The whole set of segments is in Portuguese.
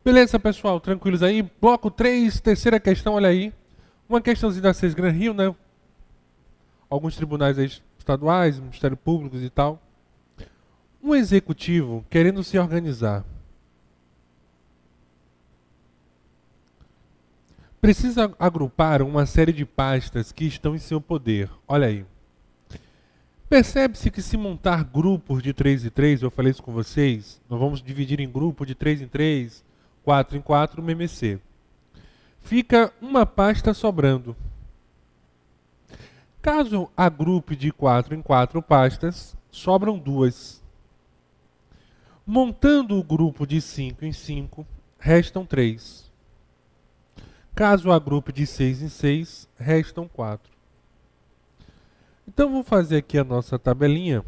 Beleza, pessoal? Tranquilos aí? Bloco 3, terceira questão, olha aí. Uma questãozinha da CES Gran Rio, né? Alguns tribunais aí estaduais, Ministério Público e tal. Um executivo querendo se organizar precisa agrupar uma série de pastas que estão em seu poder. Olha aí. Percebe-se que se montar grupos de 3 em 3, eu falei isso com vocês, nós vamos dividir em grupo de 3 em 3, 4 em 4, no MMC. Fica uma pasta sobrando. Caso agrupe de 4 em 4 pastas, sobram duas. Montando o grupo de 5 em 5, restam 3. Caso agrupe de 6 em 6, restam 4. Então vou fazer aqui a nossa tabelinha.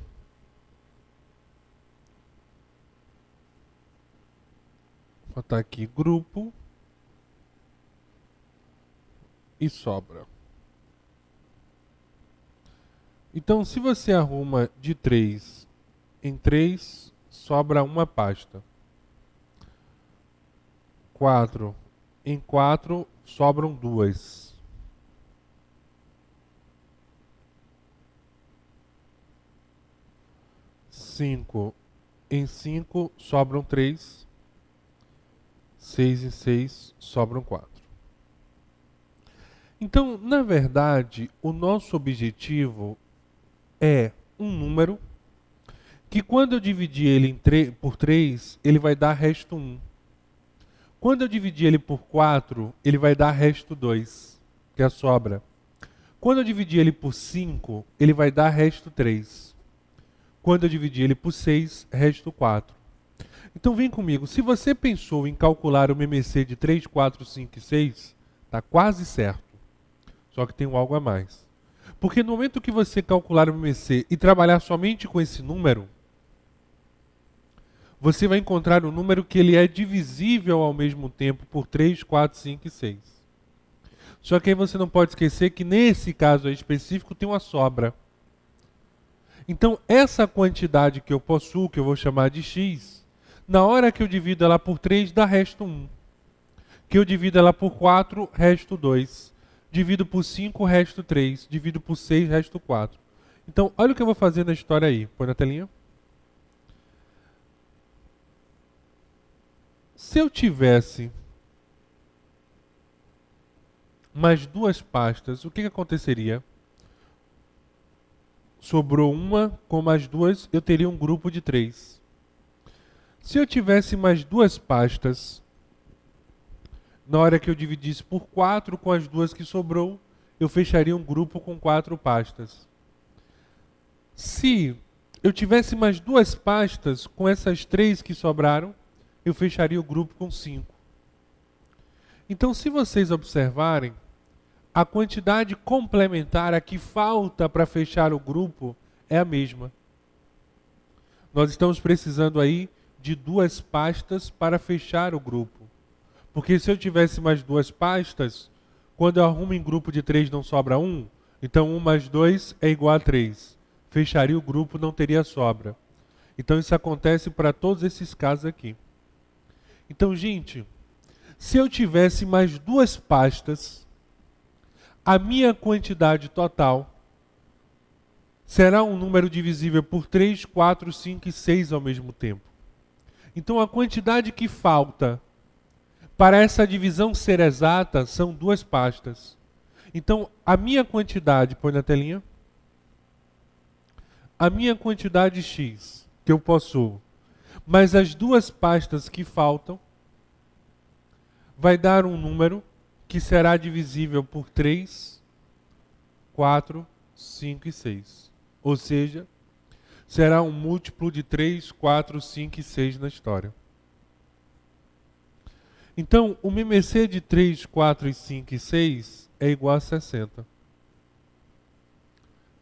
Vou botar aqui grupo e sobra. Então se você arruma de 3 em 3, sobra uma pasta. 4 em 4, sobram duas. Cinco em 5, sobram 3. 6 em 6, sobram 4. Então, na verdade, o nosso objetivo é um número que quando eu dividir ele por 3, ele vai dar resto 1. Quando eu dividir ele por 4, ele vai dar resto 2, que é a sobra. Quando eu dividir ele por 5, ele vai dar resto 3. Quando eu dividir ele por 6, resto 4. Então vem comigo, se você pensou em calcular o MMC de 3, 4, 5 e 6, está quase certo. Só que tem um algo a mais. Porque no momento que você calcular o MMC e trabalhar somente com esse número, você vai encontrar um número que ele é divisível ao mesmo tempo por 3, 4, 5 e 6. Só que aí você não pode esquecer que nesse caso aí específico tem uma sobra. Então essa quantidade que eu possuo, que eu vou chamar de x, na hora que eu divido ela por 3, dá resto 1. Que eu divido ela por 4, resto 2. Divido por 5, resto 3. Divido por 6, resto 4. Então, olha o que eu vou fazer na história aí. Põe na telinha. Se eu tivesse mais duas pastas, o que aconteceria? Sobrou uma, com mais duas, eu teria um grupo de 3. Se eu tivesse mais duas pastas, na hora que eu dividisse por 4 com as duas que sobrou, eu fecharia um grupo com 4 pastas. Se eu tivesse mais duas pastas com essas 3 que sobraram, eu fecharia o grupo com 5. Então, se vocês observarem, a quantidade complementar a que falta para fechar o grupo é a mesma. Nós estamos precisando aí de duas pastas para fechar o grupo. Porque se eu tivesse mais duas pastas, quando eu arrumo em grupo de 3 não sobra 1, então 1 mais 2 é igual a 3. Fecharia o grupo, não teria sobra. Então isso acontece para todos esses casos aqui. Então, gente, se eu tivesse mais duas pastas, a minha quantidade total será um número divisível por 3, 4, 5 e 6 ao mesmo tempo. Então a quantidade que falta para essa divisão ser exata, são duas pastas. Então, a minha quantidade, põe na telinha, a minha quantidade x, que eu possuo, mas as duas pastas que faltam, vai dar um número que será divisível por 3, 4, 5 e 6. Ou seja, será um múltiplo de 3, 4, 5 e 6 na história. Então, o MMC de 3, 4, 5 e 6 é igual a 60.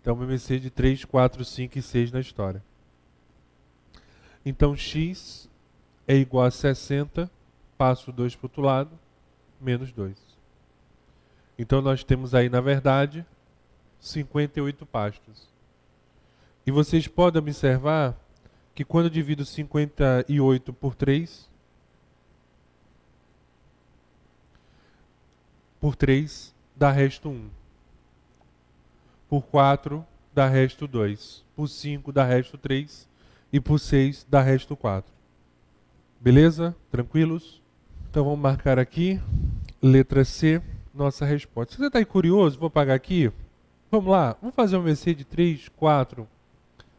Então, o MMC de 3, 4, 5 e 6 na história. Então, x é igual a 60, passo 2 para o outro lado, menos 2. Então, nós temos aí, na verdade, 58 pastas. E vocês podem observar que quando eu divido 58 por 3, por 3 dá resto 1. Por 4 dá resto 2. Por 5 dá resto 3. E por 6 dá resto 4. Beleza? Tranquilos? Então vamos marcar aqui, letra C, nossa resposta. Se você está aí curioso, vou apagar aqui. Vamos lá, vamos fazer um VC de 3, 4,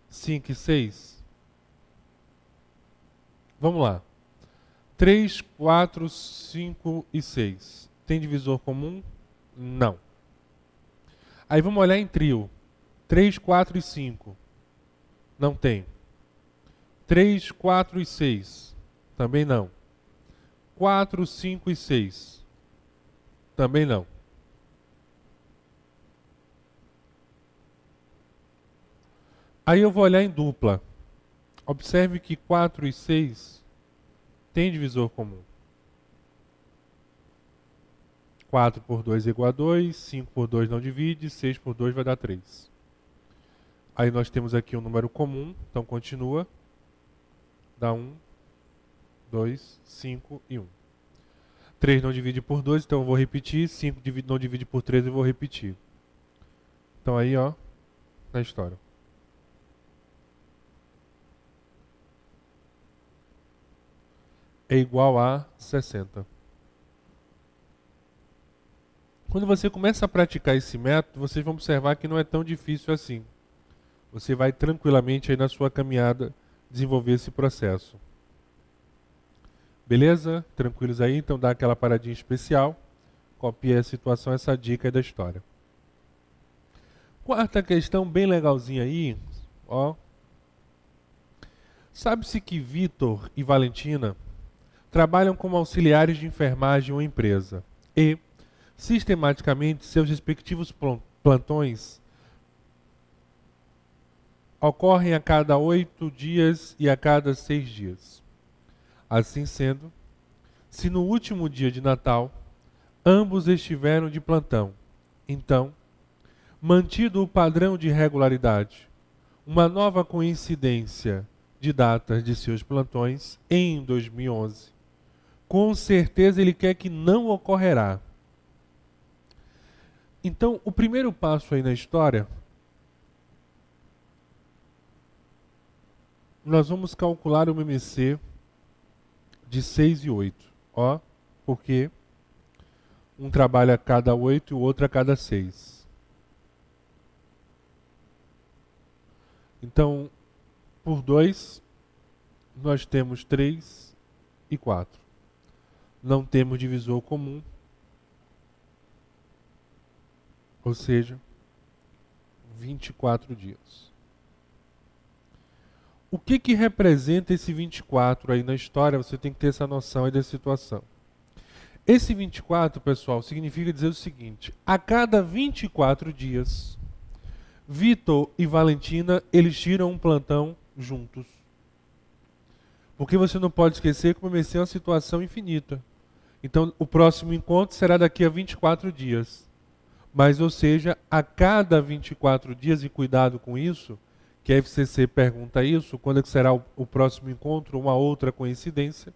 5 e 6. Vamos lá. 3, 4, 5 e 6. Tem divisor comum? Não. Aí vamos olhar em trio. 3, 4 e 5. Não tem. 3, 4 e 6. Também não. 4, 5 e 6. Também não. Aí eu vou olhar em dupla. Observe que 4 e 6 tem divisor comum. 4 por 2 é igual a 2, 5 por 2 não divide, 6 por 2 vai dar 3. Aí nós temos aqui um número comum, então continua. Dá 1, 2, 5 e 1. 3 não divide por 2, então eu vou repetir. 5 não divide por 3, eu vou repetir. Então aí, ó, na história. É igual a 60. Quando você começa a praticar esse método, vocês vão observar que não é tão difícil assim. Você vai tranquilamente aí na sua caminhada desenvolver esse processo. Beleza? Tranquilos aí? Então dá aquela paradinha especial. Copia a situação, essa dica aí da história. Quarta questão, bem legalzinha aí. Ó. Sabe-se que Vitor e Valentina trabalham como auxiliares de enfermagem em uma empresa e, sistematicamente, seus respectivos plantões ocorrem a cada 8 dias e a cada 6 dias. Assim sendo, se no último dia de Natal ambos estiveram de plantão, então, mantido o padrão de regularidade, uma nova coincidência de datas de seus plantões em 2011, com certeza ele quer que não ocorrerá. Então, o primeiro passo aí na história, nós vamos calcular o MMC de 6 e 8. Ó, porque um trabalha a cada 8 e o outro a cada 6. Então, por 2, nós temos 3 e 4. Não temos divisor comum, ou seja, 24 dias. O que representa esse 24 aí na história? Você tem que ter essa noção aí da situação. Esse 24, pessoal, significa dizer o seguinte: a cada 24 dias, Vitor e Valentina, eles tiram um plantão juntos. Porque você não pode esquecer que o MMC é uma situação infinita. Então, o próximo encontro será daqui a 24 dias. Mas, ou seja, a cada 24 dias, e cuidado com isso, que a FCC pergunta isso, quando é que será o próximo encontro, uma outra coincidência.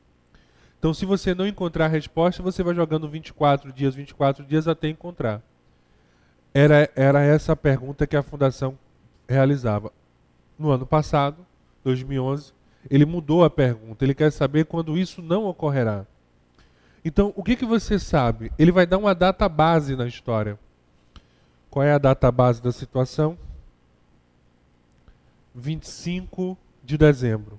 Então, se você não encontrar a resposta, você vai jogando 24 dias até encontrar. Era essa a pergunta que a Fundação realizava. No ano passado, 2011, ele mudou a pergunta. Ele quer saber quando isso não ocorrerá. Então, o que você sabe? Ele vai dar uma data base na história. Qual é a data base da situação? 25 de dezembro.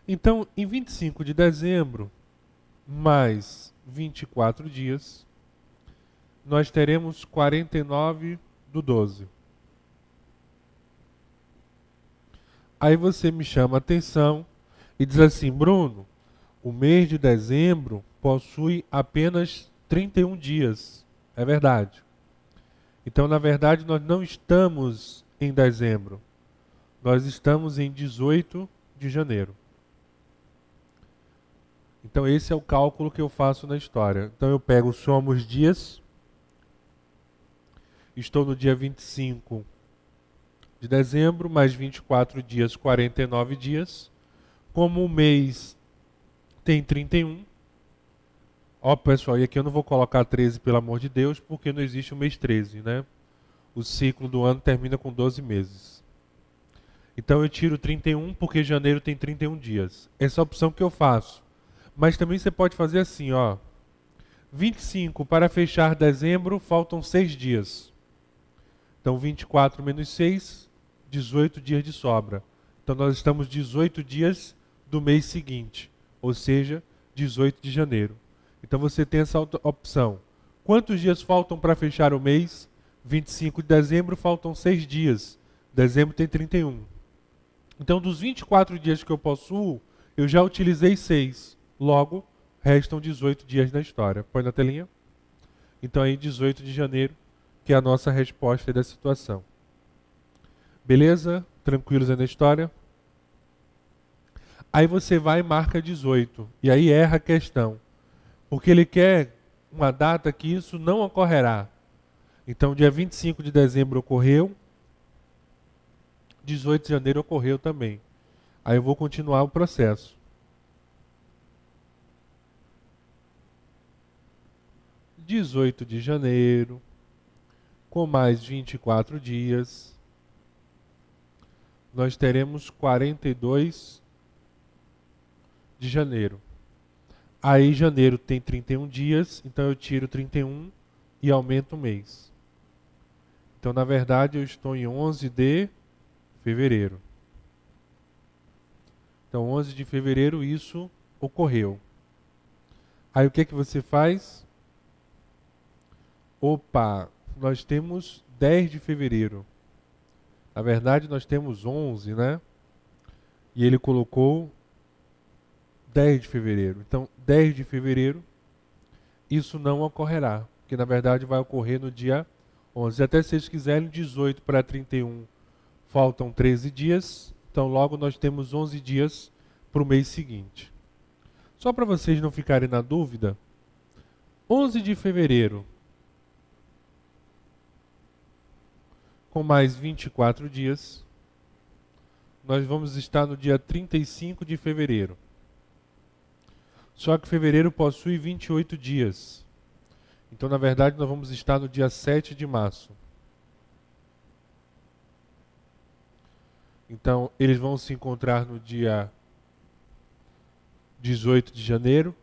Então, em 25 de dezembro, mais 24 dias, nós teremos 49/12. Aí você me chama a atenção e diz assim: Bruno, o mês de dezembro possui apenas 31 dias. É verdade. Então, na verdade, nós não estamos em dezembro. Nós estamos em 18 de janeiro. Então, esse é o cálculo que eu faço na história. Então, eu pego, somo os dias. Estou no dia 25 de dezembro, mais 24 dias, 49 dias. Como o mês tem 31, Ó, pessoal, e aqui eu não vou colocar 13, pelo amor de Deus, porque não existe o mês 13, né? O ciclo do ano termina com 12 meses. Então eu tiro 31 porque janeiro tem 31 dias. Essa é a opção que eu faço. Mas também você pode fazer assim, ó. 25 para fechar dezembro, faltam 6 dias. Então 24 menos 6, 18 dias de sobra. Então nós estamos 18 dias do mês seguinte, ou seja, 18 de janeiro. Então você tem essa opção. Quantos dias faltam para fechar o mês? 25 de dezembro, faltam 6 dias. Dezembro tem 31. Então dos 24 dias que eu possuo, eu já utilizei 6. Logo, restam 18 dias na história. Põe na telinha. Então aí 18 de janeiro, que é a nossa resposta da situação. Beleza? Tranquilos aí na história? Aí você vai e marca 18. E aí erra a questão. Porque ele quer uma data que isso não ocorrerá. Então dia 25 de dezembro ocorreu. 18 de janeiro ocorreu também. Aí eu vou continuar o processo. (18 de janeiro, com mais 24 dias, nós teremos 42 de janeiro. Aí janeiro tem 31 dias, então eu tiro 31 e aumento o mês. Então, na verdade, eu estou em 11 de fevereiro. Então, 11 de fevereiro isso ocorreu. Aí o que é que você faz? Opa, nós temos 10 de fevereiro. Na verdade, nós temos 11, né? E ele colocou 10 de fevereiro. Então, 10 de fevereiro, isso não ocorrerá. Porque, na verdade, vai ocorrer no dia 11. Até se vocês quiserem, 18 para 31, faltam 13 dias. Então, logo nós temos 11 dias para o mês seguinte. Só para vocês não ficarem na dúvida, 11 de fevereiro, com mais 24 dias, nós vamos estar no dia 35 de fevereiro. Só que fevereiro possui 28 dias. Então, na verdade, nós vamos estar no dia 7 de março. Então, eles vão se encontrar no dia 18 de janeiro,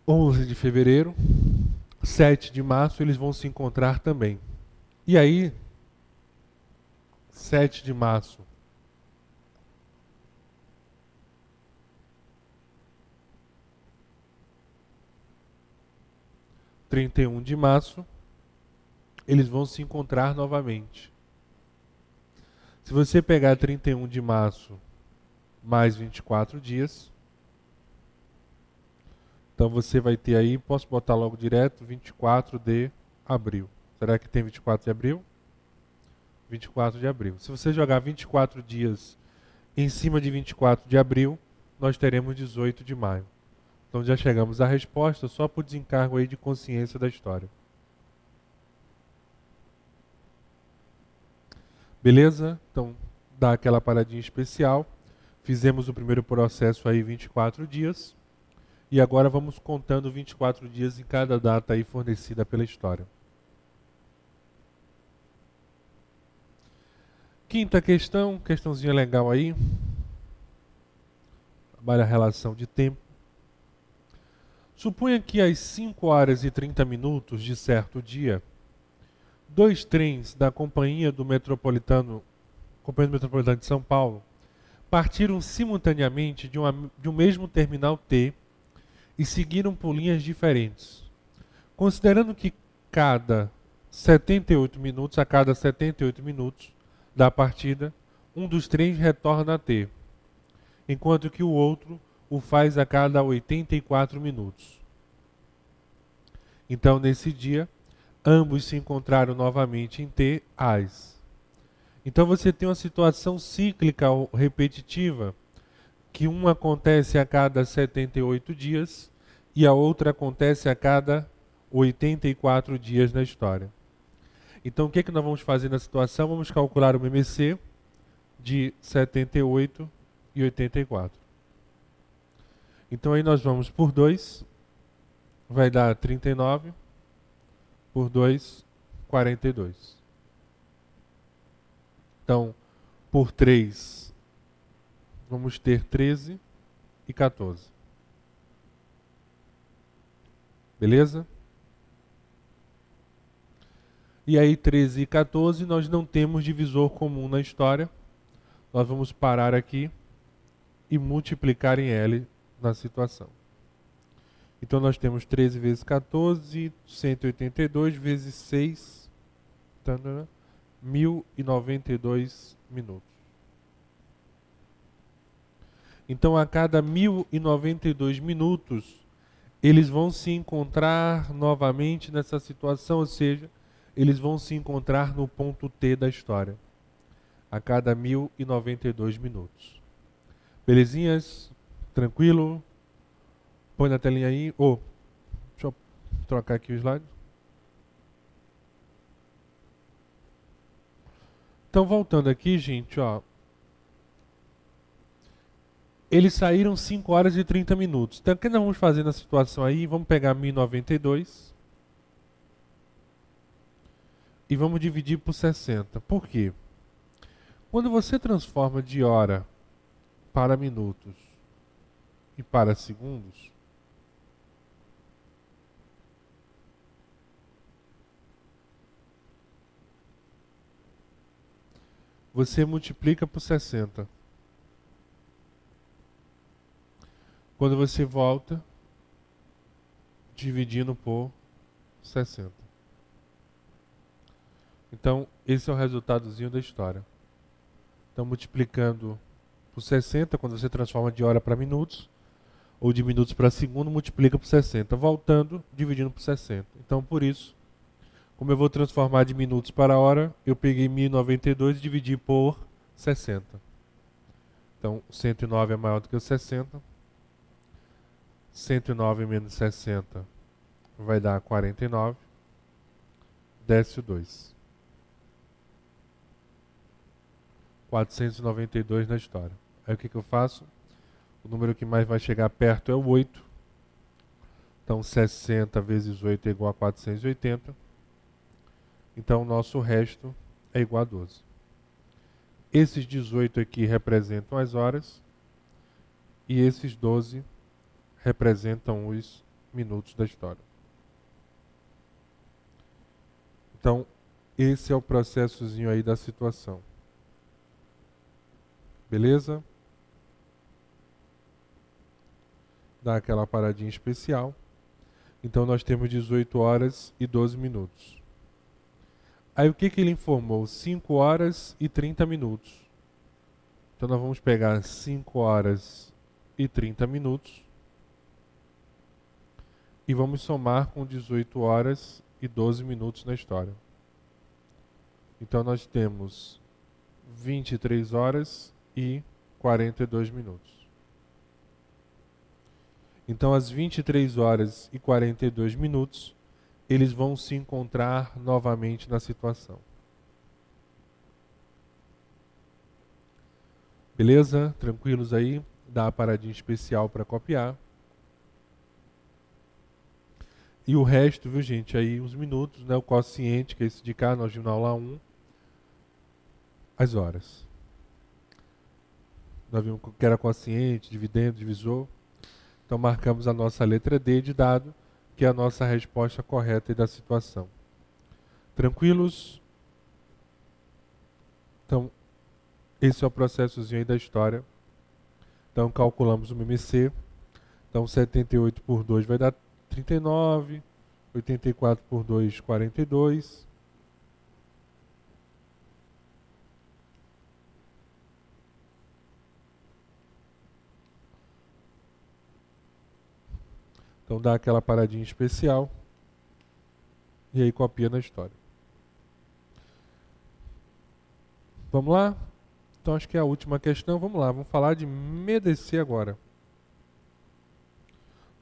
11 de fevereiro, 7 de março, eles vão se encontrar também. E aí, 7 de março, (31 de março, eles vão se encontrar novamente. Se você pegar 31 de março mais 24 dias, então você vai ter aí, posso botar logo direto, 24 de abril. Será que tem 24 de abril? 24 de abril. Se você jogar 24 dias em cima de 24 de abril, nós teremos 18 de maio. Então já chegamos à resposta só por desencargo aí de consciência da história. Beleza? Então dá aquela paradinha especial. Fizemos o primeiro processo aí 24 dias. E agora vamos contando 24 dias em cada data aí fornecida pela história. Quinta questão, questãozinha legal aí. Trabalha a relação de tempo. Suponha que às 5 horas e 30 minutos de certo dia, 2 trens da Companhia do Metropolitano de São Paulo partiram simultaneamente de um mesmo terminal T e seguiram por linhas diferentes. Considerando que a cada 78 minutos da partida, um dos trens retorna a T, enquanto que o outro o faz a cada 84 minutos. Então, nesse dia, ambos se encontraram novamente em T às. Então você tem uma situação cíclica ou repetitiva, que uma acontece a cada 78 dias e a outra acontece a cada 84 dias na história. Então o que nós vamos fazer na situação? Vamos calcular o MMC de 78 e 84. Então aí nós vamos por 2, vai dar 39, por 2, 42. Então, por 3, vamos ter 13 e 14. Beleza? E aí 13 e 14 nós não temos divisor comum na história. Nós vamos parar aqui e multiplicar em L na situação. Então nós temos 13 vezes 14, 182 vezes 6, 1092 minutos. Então a cada 1092 minutos, eles vão se encontrar novamente nessa situação, ou seja, eles vão se encontrar no ponto T da história. A cada 1092 minutos. Belezinhas? Tranquilo? Põe na telinha aí. Deixa eu trocar aqui o slide. Então, voltando aqui, gente, ó. Eles saíram 5 horas e 30 minutos. Então, o que nós vamos fazer na situação aí? Vamos pegar 1092 e vamos dividir por 60. Por quê? Quando você transforma de hora para minutos e para segundos, você multiplica por 60. Quando você volta, dividindo por 60. Então, esse é o resultadozinho da história. Então, multiplicando por 60, quando você transforma de hora para minutos, ou de minutos para segundo, multiplica por 60. Voltando, dividindo por 60. Então, por isso, como eu vou transformar de minutos para hora, eu peguei 1092 e dividi por 60. Então, 109 é maior do que o 60. 109 menos 60 vai dar 49. Desce o 2. 492 na história. Aí o que eu faço? O número que mais vai chegar perto é o 8. Então 60 vezes 8 é igual a 480. Então o nosso resto é igual a 12. Esses 18 aqui representam as horas. E esses 12 representam os minutos da história. Então, esse é o processozinho aí da situação. Beleza? Dá aquela paradinha especial. Então, nós temos 18 horas e 12 minutos. Aí, o que ele informou? 5 horas e 30 minutos. Então, nós vamos pegar 5 horas e 30 minutos. E vamos somar com 18 horas e 12 minutos na história. Então nós temos 23 horas e 42 minutos. Então às 23 horas e 42 minutos, eles vão se encontrar novamente na situação. Beleza? Tranquilos aí? Dá a paradinha especial para copiar. E o resto, viu gente, aí os minutos, né, o quociente, que é esse de cá, nós vimos na aula 1, as horas. Nós vimos que era quociente, dividendo, divisor. Então marcamos a nossa letra D de dado, que é a nossa resposta correta da situação. Tranquilos? Então, esse é o processozinho aí da história. Então calculamos o MMC. Então 78 por 2 vai dar 39, 84 por 2, 42. Então dá aquela paradinha especial e aí copia na história. Vamos lá? Então acho que é a última questão. Vamos lá, vamos falar de MEDC agora.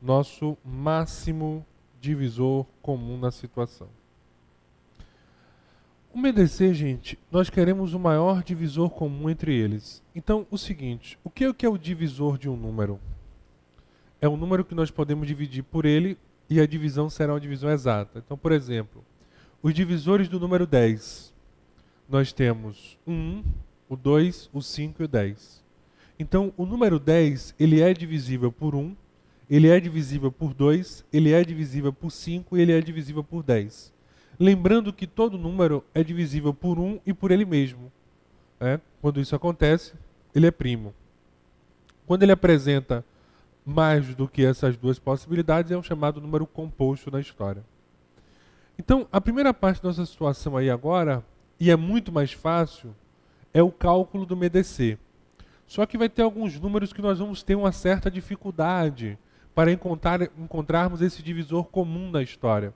Nosso máximo divisor comum na situação. O MEDC, gente, nós queremos o maior divisor comum entre eles. Então, o seguinte, o que é o divisor de um número? é um número que nós podemos dividir por ele e a divisão será uma divisão exata. Então, por exemplo, os divisores do número 10. Nós temos o 1, o 2, o 5 e o 10. Então, o número 10, ele é divisível por 1, ele é divisível por 2, ele é divisível por 5 e ele é divisível por 10. Lembrando que todo número é divisível por 1 e por ele mesmo. Quando isso acontece, ele é primo. Quando ele apresenta mais do que essas duas possibilidades, é um chamado número composto na história. Então, a primeira parte da nossa situação aí agora, e é muito mais fácil, é o cálculo do MEDC. Só que vai ter alguns números que nós vamos ter uma certa dificuldade para encontrarmos esse divisor comum na história.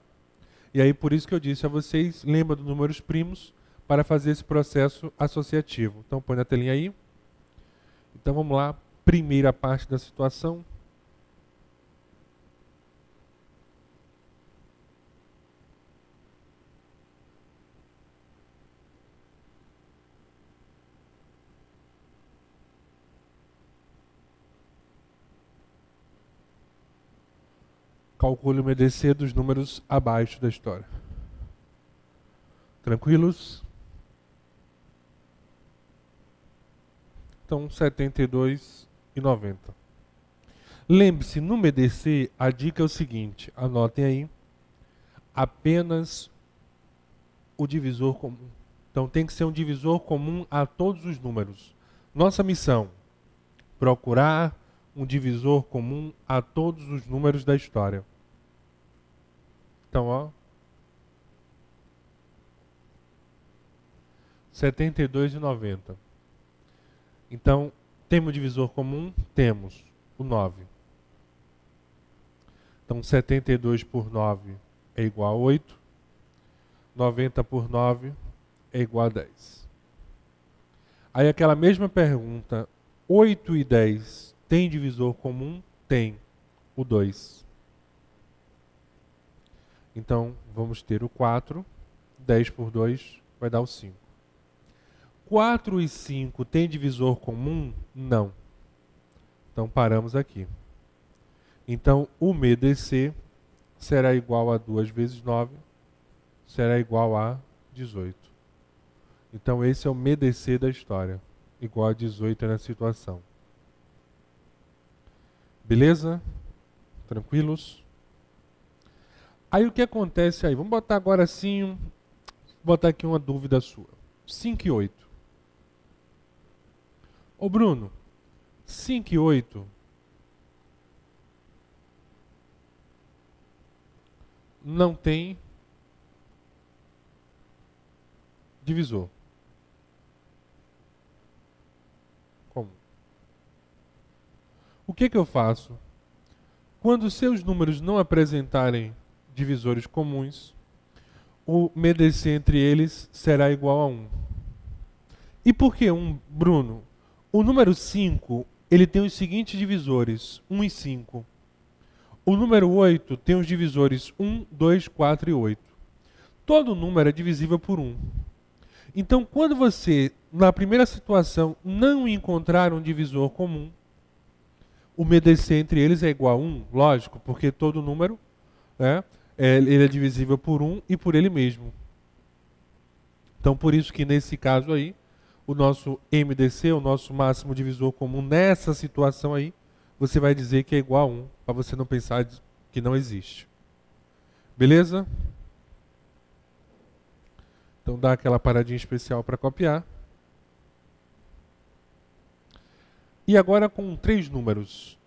E aí, por isso que eu disse a vocês, lembra dos números primos para fazer esse processo associativo. Então, põe na telinha aí. Então, vamos lá. Primeira parte da situação. Calcule o MEDC dos números abaixo da história. Tranquilos? Então, 72 e 90. Lembre-se, no MEDC, a dica é o seguinte, anotem aí, apenas o divisor comum. Então, tem que ser um divisor comum a todos os números. Nossa missão, procurar um divisor comum a todos os números da história. Então, ó, 72 e 90. Então, temos divisor comum? Temos o 9. Então, 72 por 9 é igual a 8. 90 por 9 é igual a 10. Aí aquela mesma pergunta, 8 e 10 tem divisor comum? Tem, o 2. Então, vamos ter o 4. 10 por 2 vai dar o 5. 4 e 5 tem divisor comum? Não. Então, paramos aqui. Então, o MEDC será igual a 2 vezes 9, será igual a 18. Então, esse é o MEDC da história, igual a 18 na situação. Beleza? Tranquilos? Aí, o que acontece aí? Vamos botar agora assim, vou botar aqui uma dúvida sua. 5 e 8. Ô Bruno, 5 e 8 não tem divisor. Como? O que eu faço? Quando seus números não apresentarem divisores comuns, o MEDC entre eles será igual a 1. E por que 1, Bruno? O número 5, ele tem os seguintes divisores, 1 e 5. O número 8 tem os divisores 1, 2, 4 e 8. Todo número é divisível por 1. Então, quando você, na primeira situação, não encontrar um divisor comum, o MEDC entre eles é igual a 1, lógico, porque todo número, ele é divisível por 1 e por ele mesmo. Então, por isso que nesse caso aí, o nosso MDC, o nosso máximo divisor comum, nessa situação aí, você vai dizer que é igual a 1, para você não pensar que não existe. Beleza? Então dá aquela paradinha especial para copiar. E agora com 3 números.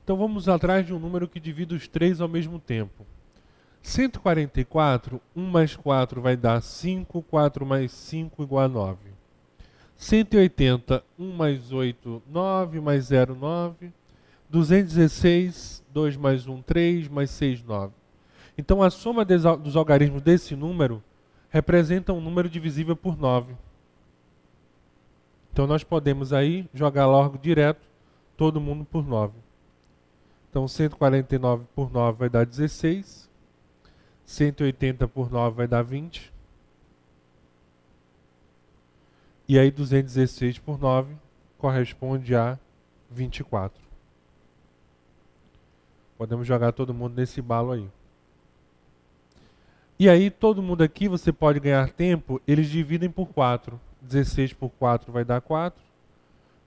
Então vamos atrás de um número que divida os 3 ao mesmo tempo. 144, 1 mais 4 vai dar 5, 4 mais 5 igual a 9. 180, 1 mais 8, 9, mais 0, 9. 216, 2 mais 1, 3, mais 6, 9. Então a soma dos algarismos desse número representa um número divisível por 9. Então nós podemos aí jogar logo direto todo mundo por 9. Então 149 por 9 vai dar 16. 180 por 9 vai dar 20. E aí 216 por 9 corresponde a 24. Podemos jogar todo mundo nesse balo aí. E aí todo mundo aqui, você pode ganhar tempo, eles dividem por 4. 16 por 4 vai dar 4.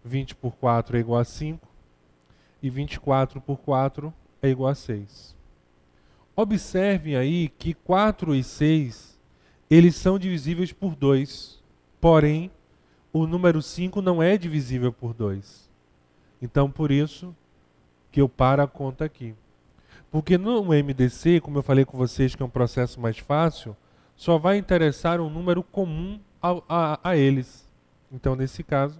20 por 4 é igual a 5. E 24 por 4 é igual a 6. Observem aí que 4 e 6, eles são divisíveis por 2. Porém, o número 5 não é divisível por 2. Então, por isso que eu paro a conta aqui. Porque no MDC, como eu falei com vocês que é um processo mais fácil, só vai interessar um número comum a eles. Então, nesse caso,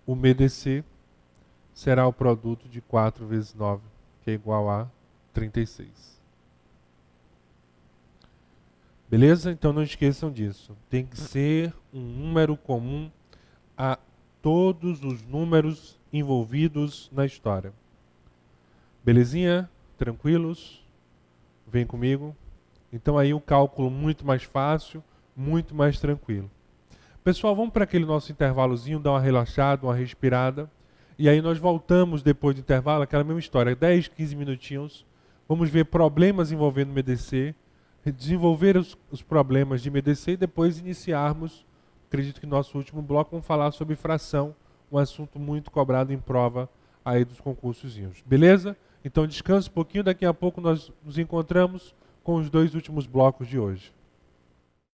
o MDC será o produto de 4 vezes 9, que é igual a 36. Beleza? Então não esqueçam disso. Tem que ser um número comum a todos os números envolvidos na história. Belezinha? Tranquilos? Vem comigo? Então aí o cálculo muito mais fácil, muito mais tranquilo. Pessoal, vamos para aquele nosso intervalozinho, dar uma relaxada, uma respirada. E aí nós voltamos depois do intervalo, aquela mesma história, 10, 15 minutinhos. Vamos ver problemas envolvendo MDC, desenvolver os problemas de MDC e depois iniciarmos, acredito que nosso último bloco, vamos falar sobre fração, um assunto muito cobrado em prova aí dos concursozinhos. Beleza? Então descansa um pouquinho, daqui a pouco nós nos encontramos com os 2 últimos blocos de hoje.